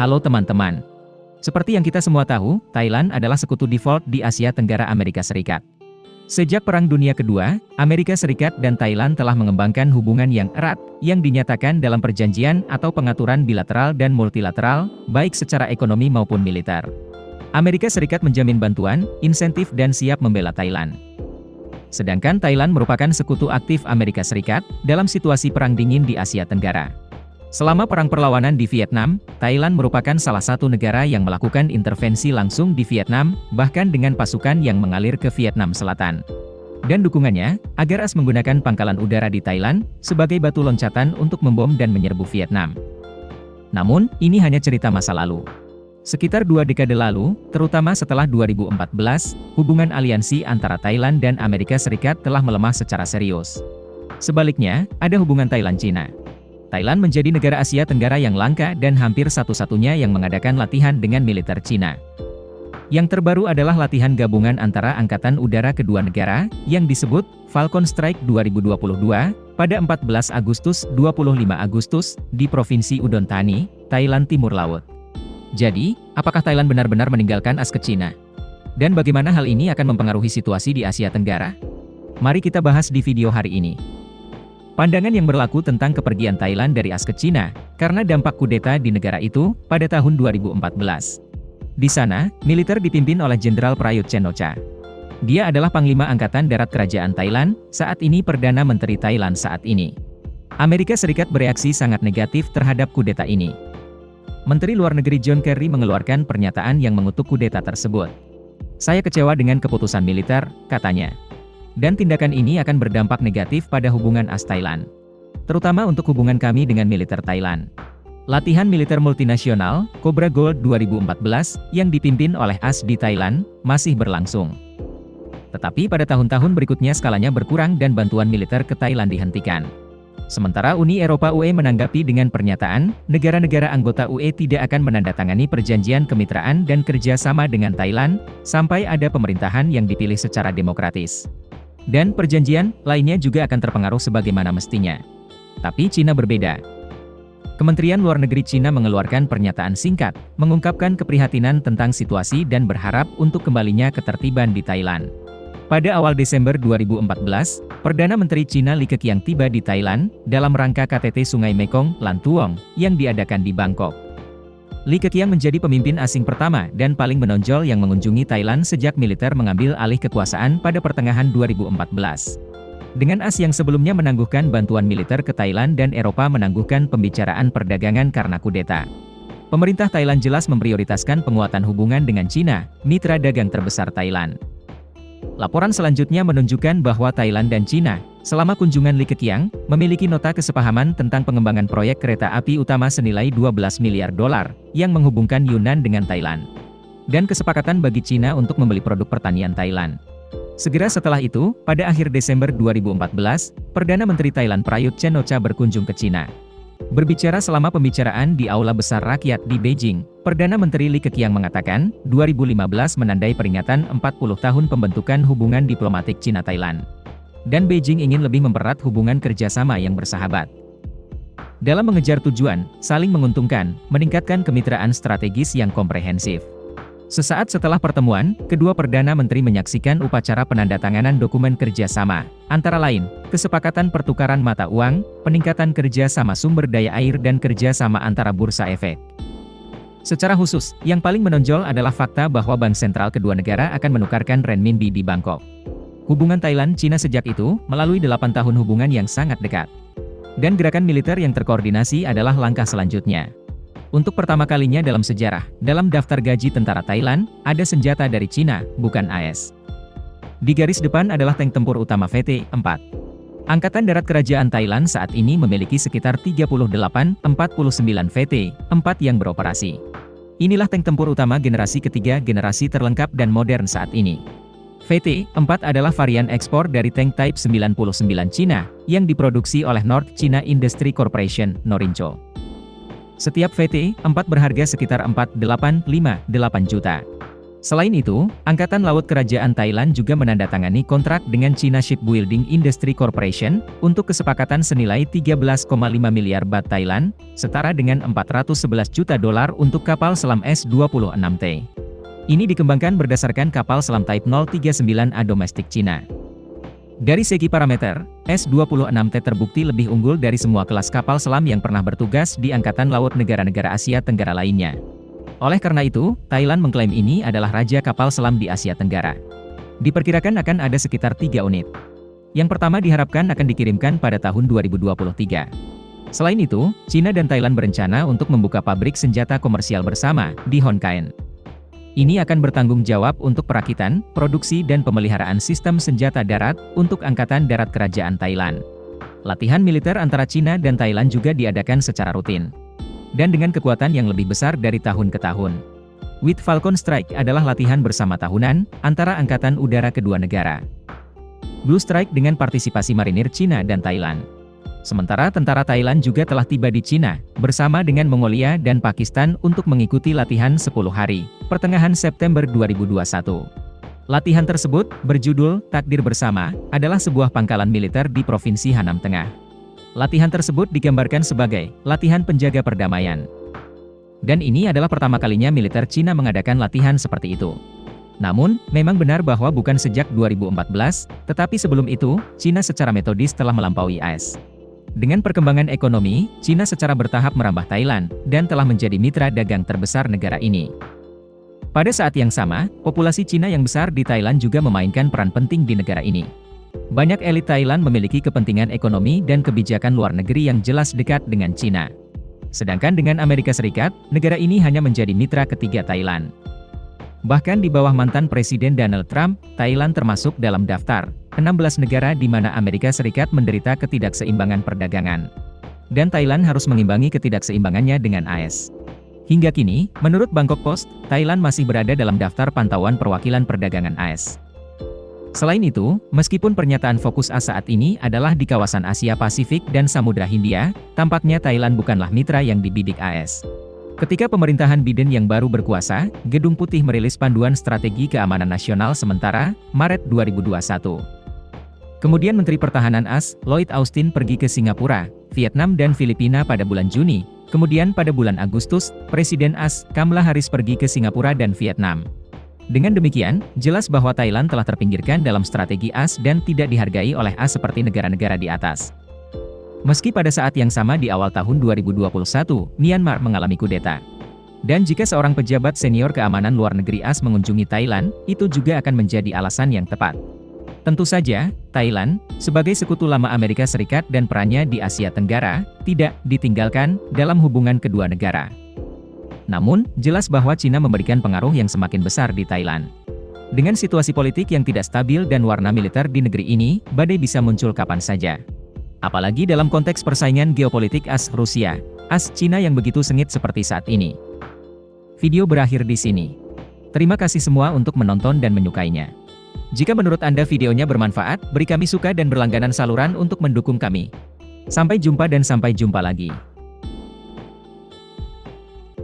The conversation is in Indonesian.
Halo teman-teman. Seperti yang kita semua tahu, Thailand adalah sekutu default di Asia Tenggara Amerika Serikat. Sejak Perang Dunia Kedua, Amerika Serikat dan Thailand telah mengembangkan hubungan yang erat, yang dinyatakan dalam perjanjian atau pengaturan bilateral dan multilateral, baik secara ekonomi maupun militer. Amerika Serikat menjamin bantuan, insentif dan siap membela Thailand. Sedangkan Thailand merupakan sekutu aktif Amerika Serikat dalam situasi perang dingin di Asia Tenggara. Selama perang perlawanan di Vietnam, Thailand merupakan salah satu negara yang melakukan intervensi langsung di Vietnam, bahkan dengan pasukan yang mengalir ke Vietnam Selatan. Dan dukungannya, agar AS menggunakan pangkalan udara di Thailand, sebagai batu loncatan untuk membom dan menyerbu Vietnam. Namun, ini hanya cerita masa lalu. Sekitar 2 dekade lalu, terutama setelah 2014, hubungan aliansi antara Thailand dan Amerika Serikat telah melemah secara serius. Sebaliknya, ada hubungan Thailand-Cina. Thailand menjadi negara Asia Tenggara yang langka dan hampir satu-satunya yang mengadakan latihan dengan militer Cina. Yang terbaru adalah latihan gabungan antara Angkatan Udara kedua negara, yang disebut Falcon Strike 2022, pada 14 Agustus 25 Agustus, di Provinsi Udon Thani, Thailand Timur Laut. Jadi, apakah Thailand benar-benar meninggalkan AS ke Cina? Dan bagaimana hal ini akan mempengaruhi situasi di Asia Tenggara? Mari kita bahas di video hari ini. Pandangan yang berlaku tentang kepergian Thailand dari AS ke Cina, karena dampak kudeta di negara itu, pada tahun 2014. Di sana, militer dipimpin oleh Jenderal Prayut Chan-o-cha. Dia adalah Panglima Angkatan Darat Kerajaan Thailand, saat ini Perdana Menteri Thailand saat ini. Amerika Serikat bereaksi sangat negatif terhadap kudeta ini. Menteri Luar Negeri John Kerry mengeluarkan pernyataan yang mengutuk kudeta tersebut. "Saya kecewa dengan keputusan militer," katanya. Dan tindakan ini akan berdampak negatif pada hubungan AS Thailand. Terutama untuk hubungan kami dengan militer Thailand. Latihan militer multinasional, Cobra Gold 2014, yang dipimpin oleh AS di Thailand, masih berlangsung. Tetapi pada tahun-tahun berikutnya skalanya berkurang dan bantuan militer ke Thailand dihentikan. Sementara Uni Eropa UE menanggapi dengan pernyataan, negara-negara anggota UE tidak akan menandatangani perjanjian kemitraan dan kerjasama dengan Thailand, sampai ada pemerintahan yang dipilih secara demokratis. Dan perjanjian lainnya juga akan terpengaruh sebagaimana mestinya. Tapi Cina berbeda. Kementerian Luar Negeri Cina mengeluarkan pernyataan singkat, mengungkapkan keprihatinan tentang situasi dan berharap untuk kembalinya ketertiban di Thailand. Pada awal Desember 2014, Perdana Menteri Cina Li Keqiang tiba di Thailand, dalam rangka KTT Sungai Mekong, Lantuong, yang diadakan di Bangkok. Li Keqiang menjadi pemimpin asing pertama dan paling menonjol yang mengunjungi Thailand sejak militer mengambil alih kekuasaan pada pertengahan 2014. Dengan AS yang sebelumnya menangguhkan bantuan militer ke Thailand dan Eropa menangguhkan pembicaraan perdagangan karena kudeta. Pemerintah Thailand jelas memprioritaskan penguatan hubungan dengan Cina, mitra dagang terbesar Thailand. Laporan selanjutnya menunjukkan bahwa Thailand dan Cina, selama kunjungan Li Keqiang, memiliki nota kesepahaman tentang pengembangan proyek kereta api utama senilai 12 miliar dolar, yang menghubungkan Yunnan dengan Thailand. Dan kesepakatan bagi Cina untuk membeli produk pertanian Thailand. Segera setelah itu, pada akhir Desember 2014, Perdana Menteri Thailand Prayut Chan-o-cha berkunjung ke Cina. Berbicara selama pembicaraan di Aula Besar Rakyat di Beijing, Perdana Menteri Li Keqiang mengatakan, 2015 menandai peringatan 40 tahun pembentukan hubungan diplomatik Cina-Thailand. Dan Beijing ingin lebih mempererat hubungan kerjasama yang bersahabat. Dalam mengejar tujuan, saling menguntungkan, meningkatkan kemitraan strategis yang komprehensif. Sesaat setelah pertemuan, kedua Perdana Menteri menyaksikan upacara penandatanganan dokumen kerjasama, antara lain, kesepakatan pertukaran mata uang, peningkatan kerja sama sumber daya air dan kerja sama antara bursa efek. Secara khusus, yang paling menonjol adalah fakta bahwa Bank Sentral kedua negara akan menukarkan renminbi di Bangkok. Hubungan Thailand-Cina sejak itu, melalui 8 tahun hubungan yang sangat dekat. Dan gerakan militer yang terkoordinasi adalah langkah selanjutnya. Untuk pertama kalinya dalam sejarah, dalam daftar gaji tentara Thailand, ada senjata dari Cina, bukan AS. Di garis depan adalah tank tempur utama VT-4. Angkatan Darat Kerajaan Thailand saat ini memiliki sekitar 38-49 VT-4 yang beroperasi. Inilah tank tempur utama generasi ketiga generasi terlengkap dan modern saat ini. VT-4 adalah varian ekspor dari tank Type 99 Cina, yang diproduksi oleh North China Industry Corporation, Norinco. Setiap VT-4 berharga sekitar 4,858 juta. Selain itu, Angkatan Laut Kerajaan Thailand juga menandatangani kontrak dengan China Shipbuilding Industry Corporation untuk kesepakatan senilai 13,5 miliar baht Thailand, setara dengan 411 juta dolar untuk kapal selam S-26T. Ini dikembangkan berdasarkan kapal selam Type 039A domestik Cina. Dari segi parameter, S-26T terbukti lebih unggul dari semua kelas kapal selam yang pernah bertugas di Angkatan Laut negara-negara Asia Tenggara lainnya. Oleh karena itu, Thailand mengklaim ini adalah raja kapal selam di Asia Tenggara. Diperkirakan akan ada sekitar 3 unit. Yang pertama diharapkan akan dikirimkan pada tahun 2023. Selain itu, China dan Thailand berencana untuk membuka pabrik senjata komersial bersama di Hon Kaen. Ini akan bertanggung jawab untuk perakitan, produksi dan pemeliharaan sistem senjata darat untuk Angkatan Darat Kerajaan Thailand. Latihan militer antara China dan Thailand juga diadakan secara rutin, dan dengan kekuatan yang lebih besar dari tahun ke tahun. With Falcon Strike adalah latihan bersama tahunan antara Angkatan Udara kedua negara. Blue Strike dengan partisipasi marinir China dan Thailand. Sementara tentara Thailand juga telah tiba di China, bersama dengan Mongolia dan Pakistan untuk mengikuti latihan 10 hari, pertengahan September 2021. Latihan tersebut, berjudul Takdir Bersama, adalah sebuah pangkalan militer di Provinsi Hanam Tengah. Latihan tersebut digambarkan sebagai latihan penjaga perdamaian. Dan ini adalah pertama kalinya militer Cina mengadakan latihan seperti itu. Namun, memang benar bahwa bukan sejak 2014, tetapi sebelum itu, Cina secara metodis telah melampaui AS. Dengan perkembangan ekonomi, Cina secara bertahap merambah Thailand, dan telah menjadi mitra dagang terbesar negara ini. Pada saat yang sama, populasi Cina yang besar di Thailand juga memainkan peran penting di negara ini. Banyak elit Thailand memiliki kepentingan ekonomi dan kebijakan luar negeri yang jelas dekat dengan Cina. Sedangkan dengan Amerika Serikat, negara ini hanya menjadi mitra ketiga Thailand. Bahkan di bawah mantan Presiden Donald Trump, Thailand termasuk dalam daftar 16 negara di mana Amerika Serikat menderita ketidakseimbangan perdagangan. Dan Thailand harus mengimbangi ketidakseimbangannya dengan AS. Hingga kini, menurut Bangkok Post, Thailand masih berada dalam daftar pantauan perwakilan perdagangan AS. Selain itu, meskipun pernyataan fokus AS saat ini adalah di kawasan Asia Pasifik dan Samudra Hindia, tampaknya Thailand bukanlah mitra yang dibidik AS. Ketika pemerintahan Biden yang baru berkuasa, Gedung Putih merilis Panduan Strategi Keamanan Nasional Sementara, Maret 2021. Kemudian Menteri Pertahanan AS, Lloyd Austin pergi ke Singapura, Vietnam dan Filipina pada bulan Juni. Kemudian pada bulan Agustus, Presiden AS, Kamala Harris pergi ke Singapura dan Vietnam. Dengan demikian, jelas bahwa Thailand telah terpinggirkan dalam strategi AS dan tidak dihargai oleh AS seperti negara-negara di atas. Meski pada saat yang sama di awal tahun 2021, Myanmar mengalami kudeta. Dan jika seorang pejabat senior keamanan luar negeri AS mengunjungi Thailand, itu juga akan menjadi alasan yang tepat. Tentu saja, Thailand, sebagai sekutu lama Amerika Serikat dan perannya di Asia Tenggara, tidak ditinggalkan dalam hubungan kedua negara. Namun, jelas bahwa Cina memberikan pengaruh yang semakin besar di Thailand. Dengan situasi politik yang tidak stabil dan warna militer di negeri ini, badai bisa muncul kapan saja. Apalagi dalam konteks persaingan geopolitik AS-Rusia, AS-Cina yang begitu sengit seperti saat ini. Video berakhir di sini. Terima kasih semua untuk menonton dan menyukainya. Jika menurut Anda videonya bermanfaat, beri kami suka dan berlangganan saluran untuk mendukung kami. Sampai jumpa dan sampai jumpa lagi.